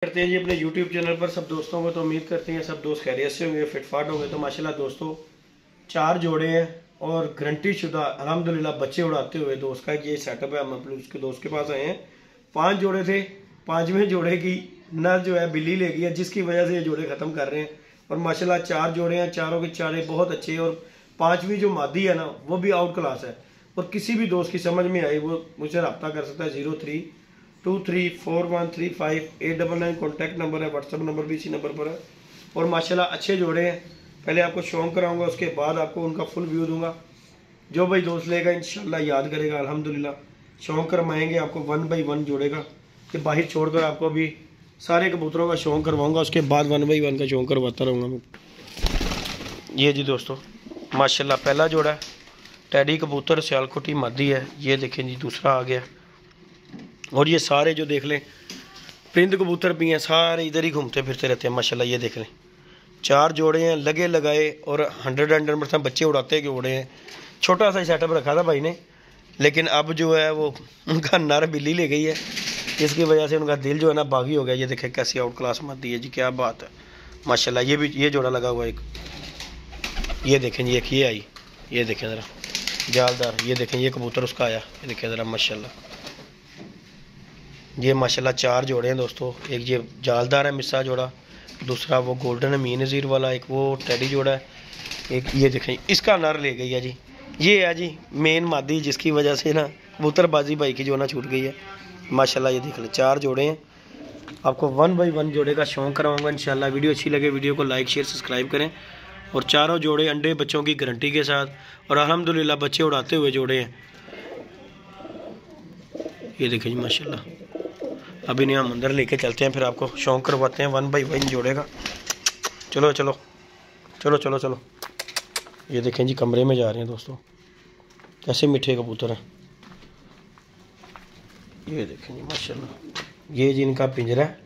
करते हैं जी अपने YouTube चैनल पर सब दोस्तों को। तो उम्मीद करते हैं सब दोस्त खैरियत से होंगे, फिटफाट होंगे। तो माशाल्लाह दोस्तों 4 जोड़े हैं और गारंटी शुदा अल्हम्दुलिल्लाह बच्चे उड़ाते हुए दोस्त का ये सेटअप है। हम अपने उसके दोस्त के पास आए हैं। 5 जोड़े थे, 5वें जोड़े की नर जो है बिल्ली ले गई है, जिसकी वजह से ये जोड़े ख़त्म कर रहे हैं। और माशाल्लाह 4 जोड़े हैं, चारों के चारे बहुत अच्छे हैं। और 5वीं जो मादी है ना वो भी आउट क्लास है। और किसी भी दोस्त की समझ में आई वो मुझसे रब्ता कर सकता है। 03234135 कॉन्टैक्ट नंबर है, व्हाट्सअप नंबर भी इसी नंबर पर है। और माशाल्लाह अच्छे जोड़े हैं। पहले आपको शौक कराऊंगा, उसके बाद आपको उनका फुल व्यू दूंगा। जो भाई दोस्त लेगा इंशाल्लाह याद करेगा। अल्हम्दुलिल्लाह शौक करवाएंगे आपको 1 बाई 1 जोड़ेगा कि बाहर छोड़कर आपको भी सारे कबूतरों का शौक करवाऊंगा, उसके बाद 1 बाई 1 का शौक करवाता रहूँगा मैं। ये जी दोस्तों माशाल्लाह पहला जोड़ा है टैडी कबूतर, सियालकोटी मादी है। ये देखें जी दूसरा आ गया। और ये सारे जो देख लें परिंद कबूतर भी हैं, सारे इधर ही घूमते फिरते रहते हैं माशाल्लाह। ये देख लें 4 जोड़े हैं लगे लगाए और 100% बच्चे उड़ाते के उड़े हैं। छोटा सा सेटअप रखा था भाई ने, लेकिन अब जो है वो उनका नर बिल्ली ले गई है, इसकी वजह से उनका दिल जो है ना बागी हो गया। ये देखें कैसी आउट क्लास मादी है जी, क्या बात है माशाल्लाह। ये भी ये जोड़ा लगा हुआ है एक। ये देखें जी एक ये आई, ये देखें ज़रा जालदार। ये देखें ये कबूतर उसका आया, ये देखें ज़रा माशाल्लाह। ये माशाल्लाह 4 जोड़े हैं दोस्तों। एक ये जालदार है मिस्सा जोड़ा, दूसरा वो गोल्डन है मीन नज़ीर वाला, एक वो टैडी जोड़ा है, एक ये देखें इसका नर ले गई है जी। ये है जी मेन मादी, जिसकी वजह से ना कबूतरबाजी भाई की जो ना छूट गई है माशाल्लाह। ये देख लें 4 जोड़े हैं। आपको 1 बाई 1 जोड़े का शौक कराऊंगा इंशाल्लाह। वीडियो अच्छी लगे वीडियो को लाइक शेयर सब्सक्राइब करें। और चारों जोड़े अंडे बच्चों की गारंटी के साथ और अल्हम्दुलिल्लाह बच्चे उड़ाते हुए जोड़े हैं। ये देखें जी माशाल्लाह। अभी नहीं हम अंदर लेके चलते हैं, फिर आपको शौक करवाते हैं 1 बाई 1 जोड़ेगा। चलो चलो चलो चलो चलो। ये देखें जी कमरे में जा रहे हैं दोस्तों, कैसे मीठे कबूतर हैं। ये देखें जी माशाल्लाह। ये जी इनका पिंजरा है,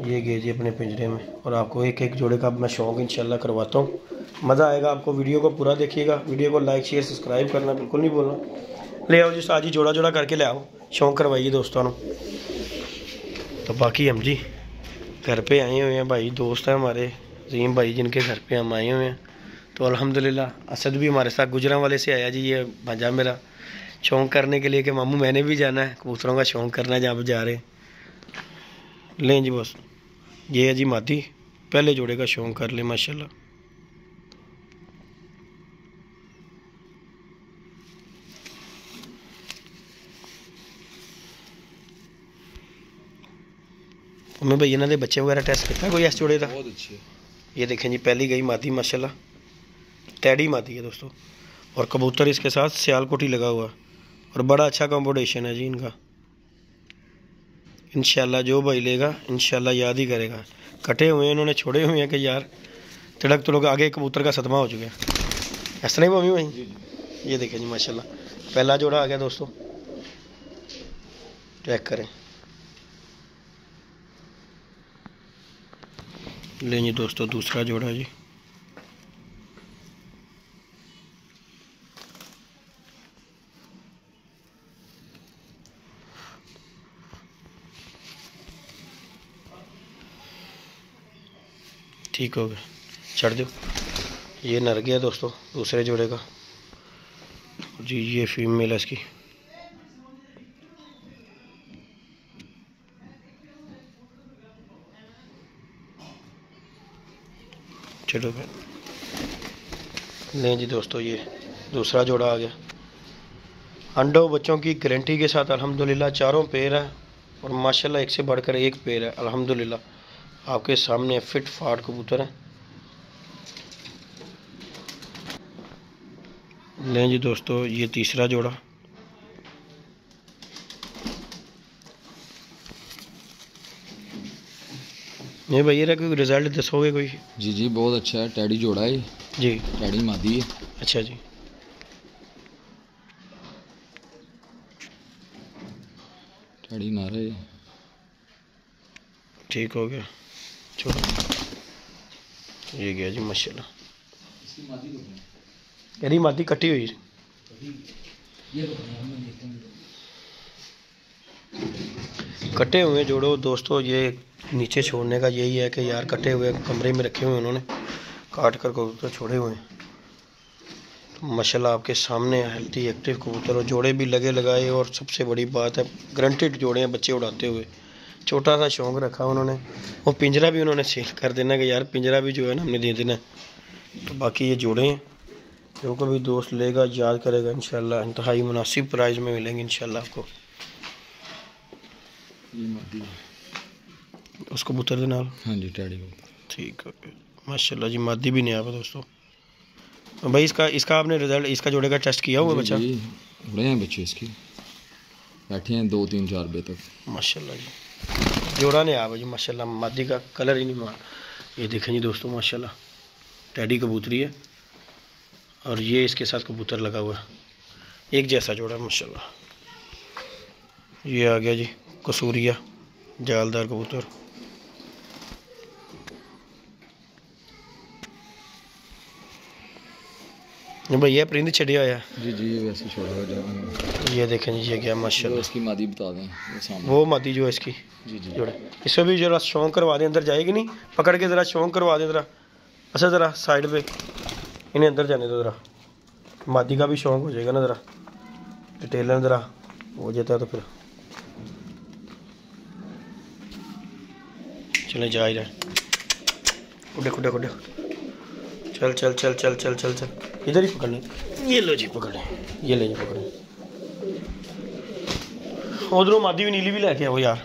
ये गए जी अपने पिंजरे में। और आपको एक एक जोड़े का मैं शौक इंशाल्लाह करवाता हूँ। मज़ा आएगा आपको, वीडियो को पूरा देखिएगा। वीडियो को लाइक शेयर सब्सक्राइब करना बिल्कुल नहीं भूलना। ले आओ जी आज ही जोड़ा जोड़ा करके ले आओ, शौक करवाइए दोस्तों ने। तो बाकी हम जी घर पे आए हुए हैं, भाई दोस्त हैं हमारे अजीम भाई जिनके घर पे हम आए हुए हैं। तो अल्हम्दुलिल्लाह असद भी हमारे साथ गुजरांवाले से आया जी, ये भांजा मेरा, शौक करने के लिए कि मामू मैंने भी जाना है कबूतरों का शौक करना है जब जा रहे हैं। लें जी बस ये है जी मादी, पहले जोड़े का शौक कर ले माशाल्लाह। मैं भाई इन्होंने बच्चे वगैरह टेस्ट किया कोई इस जोड़े का? बहुत अच्छे। ये देखें जी पहली गई मादी माशाल्लाह, टैडी मादी है दोस्तों। और कबूतर इसके साथ सियालकोटी लगा हुआ और बड़ा अच्छा कॉम्बिनेशन है जी इनका। इंशाल्लाह जो भाई लेगा इंशाल्लाह याद ही करेगा। कटे हुए हैं इन्होंने, छोड़े हुए हैं कि यार तिड़क तो लोग आगे कबूतर का सदमा हो चुका है। इस तरह ही मम्मी भाई। ये देखें जी माशाल्लाह पहला जोड़ा आ गया दोस्तों, चेक करें। लें जी दोस्तों दूसरा जोड़ा जी। ठीक हो गया, छड़ दो। ये नर गया दोस्तों दूसरे जोड़े का जी। ये फीमेल है इसकी। चलो लें जी दोस्तों ये दूसरा जोड़ा आ गया। अंडों बच्चों की गारंटी के साथ अल्हम्दुलिल्लाह चारों पैर है और माशाल्लाह एक से बढ़कर एक पैर है अल्हम्दुलिल्लाह। आपके सामने फिट फाट कबूतर हैं। लें जी दोस्तों ये तीसरा जोड़ा। नहीं भैया कोई रिजल्ट दसोगे कोई? जी जी बहुत अच्छा है, टैडी जोड़ा है जी, टैडी मादी है। अच्छा जी, टैडी नारा है। ठीक हो गया। छोड़ो ये गया जी माशाल्लाह। यदि मादी कटी हुई कटे हुए जोड़ो दोस्तों, ये नीचे छोड़ने का यही है कि यार कटे हुए कमरे में रखे हुए उन्होंने काट कर कबूतर छोड़े हुए हैं। तो माशाल्लाह आपके सामने हेल्थी एक्टिव कबूतर और जोड़े भी लगे लगाए, और सबसे बड़ी बात है ग्रंटेड जोड़े हैं बच्चे उड़ाते हुए। छोटा सा शौक़ रखा उन्होंने, और पिंजरा भी उन्होंने सेल कर देना कि यार पिंजरा भी जो है ना हमने दे देना। तो बाकी ये जोड़े हैं, जो को भी दोस्त लेगा याद करेगा इंशाल्लाह इंतहाई मुनासिब प्राइस में मिलेंगे इंशाल्लाह आपको। ये मादी उस कबूतर के नाल, हाँ जी टैडी कबूतर। ठीक है माशाल्लाह जी, मादी भी नया है दोस्तों। भाई इसका आपने रिजल्ट इसका जोड़े का टेस्ट किया हुआ बच्चा? उड़े हैं बच्चे इसके, बैठे हैं 2 3 4 बजे तक माशाल्लाह जी। जोड़ा ने आप जी माशाल्लाह, मादी का कलर ही नहीं मार। ये देखें जी दोस्तों माशाल्लाह टैडी कबूतरी है, और ये इसके साथ कबूतर लगा हुआ है, एक जैसा जोड़ा है माशाल्लाह। ये आ गया जी कसूरिया जालदार कबूतर। भैया परिंद छड़िया होया जी जी, ये वैसे छोड़ा हुआ जाए। ये देखें जी, ये क्या माशाल्लाह इसकी मादी बता दें वो सामने, वो मादी जो है इसकी जी जी जोड़े। इसमें भी जरा शौक करवा दें, अंदर जाएगी नहीं, पकड़ के ज़रा शौक करवा दें ज़रा। अच्छा ज़रा साइड पे इन्हें अंदर जाने दो ज़रा, मादी का भी शौक हो जाएगा ना, ज़रा डिटेल ज़रा हो जाता है तो फिर चले जा ही रहे। खुडे खुडे खुडे, चल चल चल चल चल चल चल, इधर ही पकड़ने। ये लो जी पकड़े, ये ले जी पकड़े। उधरों मादी भी नीली भी लेके आओ यार।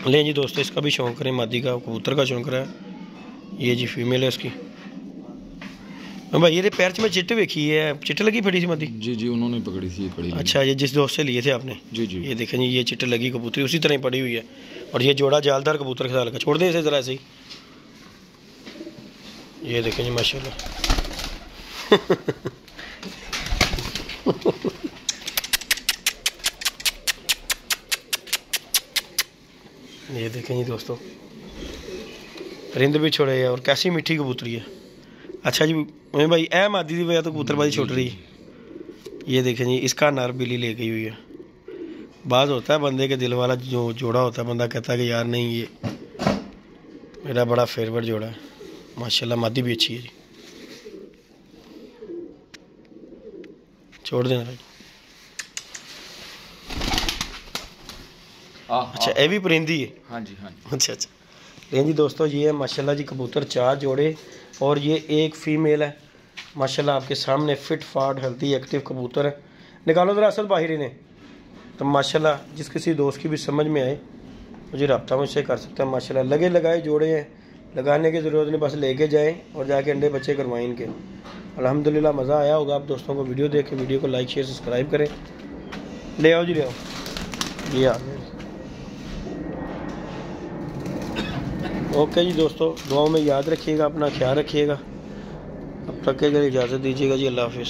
ले जी दोस्तों, इसका भी शौक करें, मादी का कबूतर का शौक रहा है। ये जी फीमेल है उसकी। भाई ये पैर में चिट्ट वेखी है, चिट्ट लगी फटी सी मादी? जी जी, उन्होंने पकड़ी थी पड़ी। अच्छा, ये जिस दोस्त से लिए थे आपने? जी जी। ये देखें जी, ये चिट्ट लगी कबूतरी उसी तरह पड़ी हुई है, और ये जोड़ा जालदार कबूतर के साथ लगा। छोड़ दें इसे ज़रा ऐसे ही। ये देखें जी माशाल्लाह ये देखें जी दोस्तों, परिंद भी छोड़े है, और कैसी मीठी कबूतरी है। अच्छा जी मैं भाई ए मादी की वजह तो कबूतरबाजी छुट रही। ये देखें जी, इसका नर बिल्ली ले गई हुई है। बाज होता है बंदे के दिल वाला जो जोड़ा होता है, बंदा कहता है कि यार नहीं ये मेरा बड़ा फेवरेट जोड़ा है। माशाल्लाह मादी भी अच्छी है जी। छोड़ देना भाई। अच्छा ये भी परिंदी है? हाँ जी हाँ जी। अच्छा अच्छा। लेकिन जी दोस्तों, ये है माशाल्लाह जी कबूतर 4 जोड़े, और ये एक फ़ीमेल है माशाल्लाह आपके सामने। फिट फाट हेल्थी एक्टिव कबूतर है। निकालो ज़रा असल बाहर इन्हें। तो माशाल्लाह जिस किसी दोस्त की भी समझ में आए मुझे रब्ता मुझसे कर सकता है। माशाल्लाह लगे लगाए जोड़े हैं, लगाने की ज़रूरत नहीं, बस लेके जाएं और जाके अंडे बच्चे करवाएं इनके। अल्हम्दुलिल्लाह मज़ा आया होगा आप दोस्तों को। वीडियो देख के वीडियो को लाइक शेयर सब्सक्राइब करें। ले आओ जी, ले आओ। ये आ गया। ओके जी दोस्तों, दुआओं में याद रखिएगा, अपना ख्याल रखिएगा। अब तक के लिए इजाज़त दीजिएगा जी, अल्लाह हाफिज़।